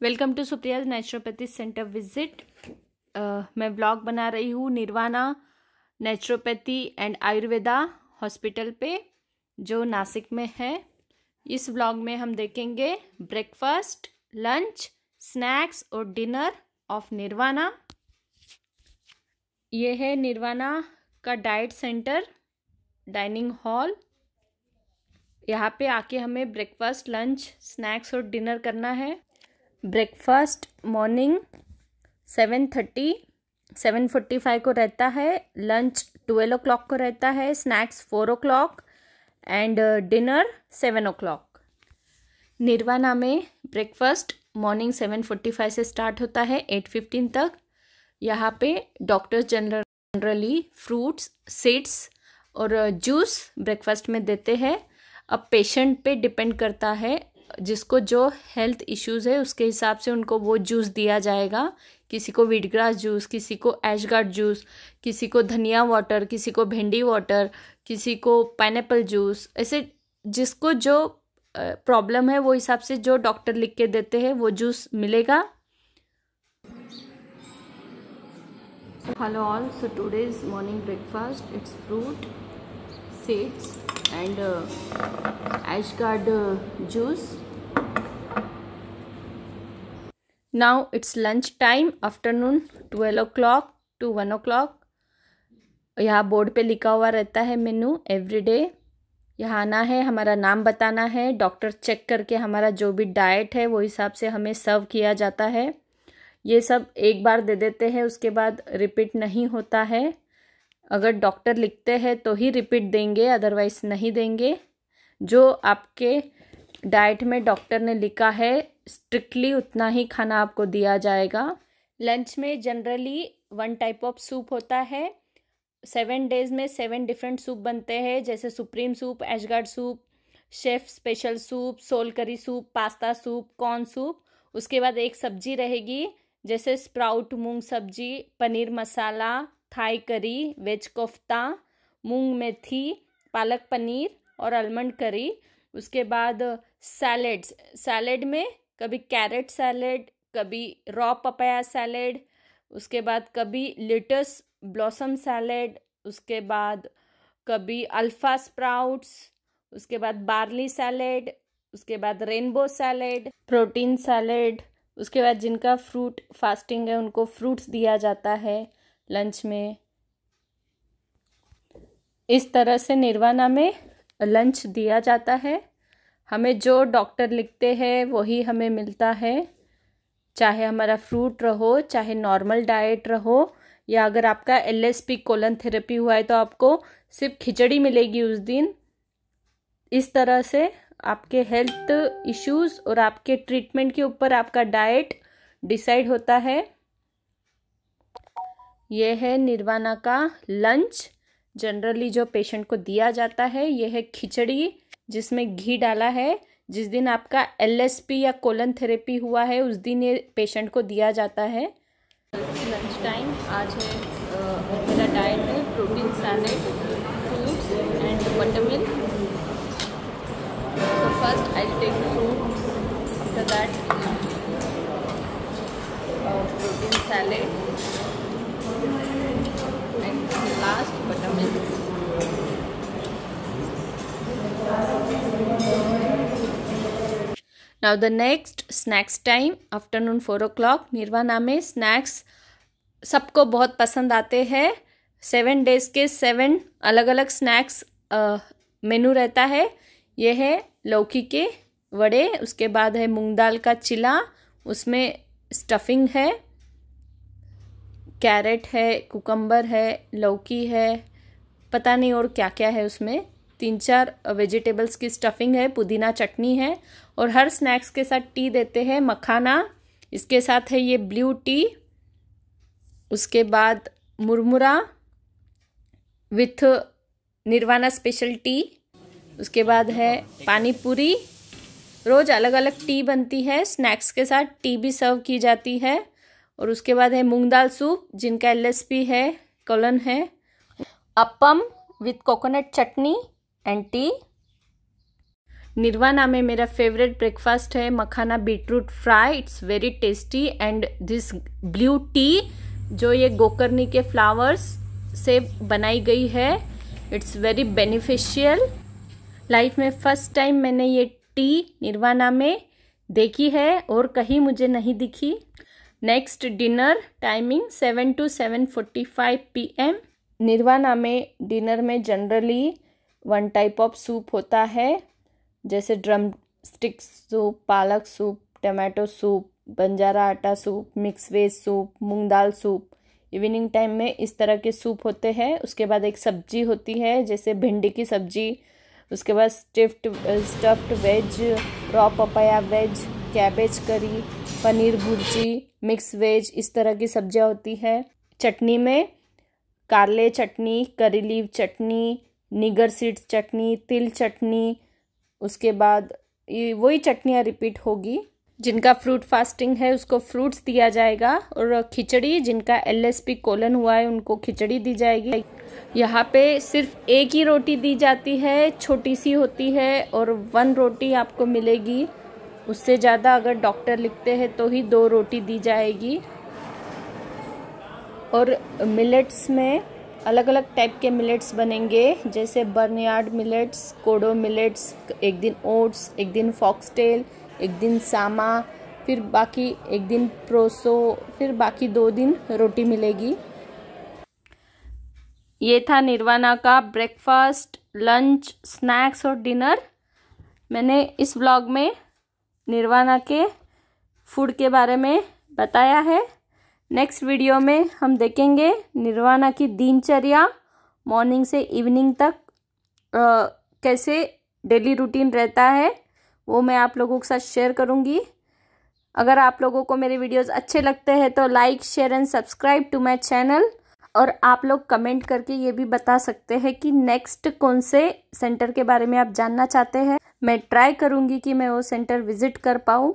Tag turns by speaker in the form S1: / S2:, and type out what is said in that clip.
S1: Welcome to Supriya naturopathy centre visit. मैं blog बना रही हूँ Nirvana naturopathy and Ayurveda hospital पे, जो नासिक में है। इस ब्लॉग में हम देखेंगे ब्रेकफास्ट, लंच, स्नैक्स और डिनर ऑफ निर्वाणा। ये है निर्वाणा का डाइट सेंटर, डाइनिंग हॉल। यहाँ पे आके हमें ब्रेकफास्ट, लंच, स्नैक्स और डिनर करना है। ब्रेकफास्ट मॉर्निंग 7:45 को रहता है, लंच 12 o'clock को रहता है, snacks 4 o'clock and dinner 7 o'clock। Nirvana में ब्रेकफास्ट मॉर्निंग 7:45 से स्टार्ट होता है 8:15 तक। यहाँ पे डॉक्टर्स जनरली फ्रूट्स, सीड्स और जूस ब्रेकफास्ट में देते हैं। अब पेशेंट पे डिपेंड करता है, जिसको जो हेल्थ इश्यूज़ है उसके हिसाब से उनको वो जूस दिया जाएगा। किसी को वीटग्रास जूस, किसी को ऐशगार्ड जूस, किसी को धनिया वाटर, किसी को भिंडी वाटर, किसी को पाइनएप्पल जूस। ऐसे जिसको जो प्रॉब्लम है वो हिसाब से जो डॉक्टर लिख के देते हैं वो जूस मिलेगा। Hello all, so today's morning breakfast it's fruit, seeds and ऐशगार्ड juice. Now it's lunch time, afternoon 12 o'clock to 1 o'clock. यहाँ बोर्ड पे लिखा हुआ रहता है मेनू एवरीडे। यहाँ आना है, हमारा नाम बताना है, डॉक्टर चेक करके हमारा जो भी डाइट है वो हिसाब से हमें सर्व किया जाता है। ये सब एक बार दे देते हैं, उसके बाद रिपीट नहीं होता है। अगर डॉक्टर लिखते हैं तो ही रिपीट देंगे, अदरवाइज नहीं देंगे। जो आपके डाइट में डॉक्टर ने लिखा है स्ट्रिक्टली उतना ही खाना आपको दिया जाएगा। लंच में जनरली 1 टाइप ऑफ सूप होता है। 7 डेज में 7 डिफरेंट सूप बनते हैं, जैसे supreme soup, ash gourd soup, chef special soup, सोल curry soup, pasta soup, corn soup. उसके बाद एक सब्जी रहेगी, जैसे स्प्राउट मूंग सब्जी, paneer masala, Thai curry, veg kofta, मूंग मेथी, पालक पनीर और आलमंड करी। उसके बाद सैलेड में कभी कैरेट सैलेड, कभी रॉ पपाया सैलेड, उसके बाद कभी लेटस ब्लॉसम सैलेड, उसके बाद कभी अल्फा स्प्राउट्स, उसके बाद बार्ली सैलेड, उसके बाद रेनबो सैलेड, प्रोटीन सैलेड। उसके बाद जिनका फ्रूट फास्टिंग है उनको फ्रूट्स दिया जाता है लंच में। इस तरह से निर्वाणा में लंच दिया जाता है। हमें जो डॉक्टर लिखते हैं वही हमें मिलता है, चाहे हमारा फ्रूट रहो, चाहे नॉर्मल डाइट रहो, या अगर आपका LSP कोलन थेरेपी हुआ है तो आपको सिर्फ खिचड़ी मिलेगी उस दिन। इस तरह से आपके हेल्थ इश्यूज और आपके ट्रीटमेंट के ऊपर आपका डाइट डिसाइड होता है। यह है निर्वाणा का लंच, जनरली जो पेशेंट को दिया जाता है। यह है खिचड़ी जिसमें घी डाला है। जिस दिन आपका LSP या कोलन थेरेपी हुआ है उस दिन ये पेशेंट को दिया जाता है। लंच टाइम आज है, मेरा डाइट है protein salad, fruits and buttermilk. So first I'll take fruits, after that protein salad and last buttermilk. Now the next snacks time, afternoon 4 o'clock. Nirvana में स्नैक्स सबको बहुत पसंद आते हैं। 7 डेज के 7 अलग अलग स्नैक्स मेनू रहता है। यह है लौकी के वड़े, उसके बाद है मूंग दाल का चिला, उसमें स्टफिंग है, कैरेट है, कुकम्बर है, लौकी है, पता नहीं और क्या क्या है उसमें। 3-4 वेजिटेबल्स की स्टफिंग है, पुदीना चटनी है। और हर स्नैक्स के साथ टी देते हैं, मखाना। इसके साथ है ये ब्लू टी, उसके बाद मुरमुरा विथ निर्वाणा स्पेशल टी। उसके बाद है पानी पूरी। रोज अलग अलग टी बनती है, स्नैक्स के साथ टी भी सर्व की जाती है। और उसके बाद है मूंग दाल सूप, जिनका LSP है, कोलन है। Appam with coconut chutney and tea. Nirvana में मेरा फेवरेट ब्रेकफास्ट है makhana beetroot fry. It's very tasty and this blue tea जो ये गोकर्णी के फ्लावर्स से बनाई गई है, इट्स वेरी बेनिफिशियल। लाइफ में फर्स्ट टाइम मैंने ये टी निर्वाणा में देखी है और कहीं मुझे नहीं दिखी। Next dinner timing 7 to 7:45 PM। Nirvana में डिनर में जनरली 1 टाइप ऑफ सूप होता है, जैसे ड्रम स्टिक सूप, पालक सूप, टमाटो सूप, बंजारा आटा सूप, मिक्स वेज सूप, मूंग दाल सूप। इवनिंग टाइम में इस तरह के सूप होते हैं। उसके बाद एक सब्जी होती है जैसे भिंडी की सब्जी, उसके बाद stuffed veg, raw papaya veg, cabbage curry, paneer bhurji, mix veg, इस तरह की सब्जियां होती है। चटनी में कारले चटनी, करी लीव चटनी, निगर सीड्स चटनी, तिल चटनी, उसके बाद वही चटनियाँ रिपीट होगी। जिनका फ्रूट फास्टिंग है उसको फ्रूट्स दिया जाएगा, और खिचड़ी जिनका LSP कोलन हुआ है उनको खिचड़ी दी जाएगी। यहाँ पे सिर्फ एक ही रोटी दी जाती है, छोटी सी होती है, और 1 रोटी आपको मिलेगी। उससे ज़्यादा अगर डॉक्टर लिखते हैं तो ही 2 रोटी दी जाएगी। और मिलेट्स में अलग अलग टाइप के मिलेट्स बनेंगे, जैसे बर्नयार्ड मिलेट्स, कोडो मिलेट्स, एक दिन ओट्स, एक दिन फॉक्सटेल, एक दिन सामा, फिर बाकी एक दिन प्रोसो, फिर बाकी 2 दिन रोटी मिलेगी। ये था निर्वाणा का ब्रेकफास्ट, लंच, स्नैक्स और डिनर। मैंने इस व्लॉग में निर्वाणा के फूड के बारे में बताया है। नेक्स्ट वीडियो में हम देखेंगे निर्वाणा की दिनचर्या, मॉर्निंग से इवनिंग तक कैसे डेली रूटीन रहता है, वो मैं आप लोगों के साथ शेयर करूंगी। अगर आप लोगों को मेरे वीडियोस अच्छे लगते हैं तो like, share and subscribe to my channel. और आप लोग कमेंट करके ये भी बता सकते हैं कि नेक्स्ट कौन से सेंटर के बारे में आप जानना चाहते हैं। मैं ट्राई करूंगी कि मैं वो सेंटर विजिट कर पाऊँ।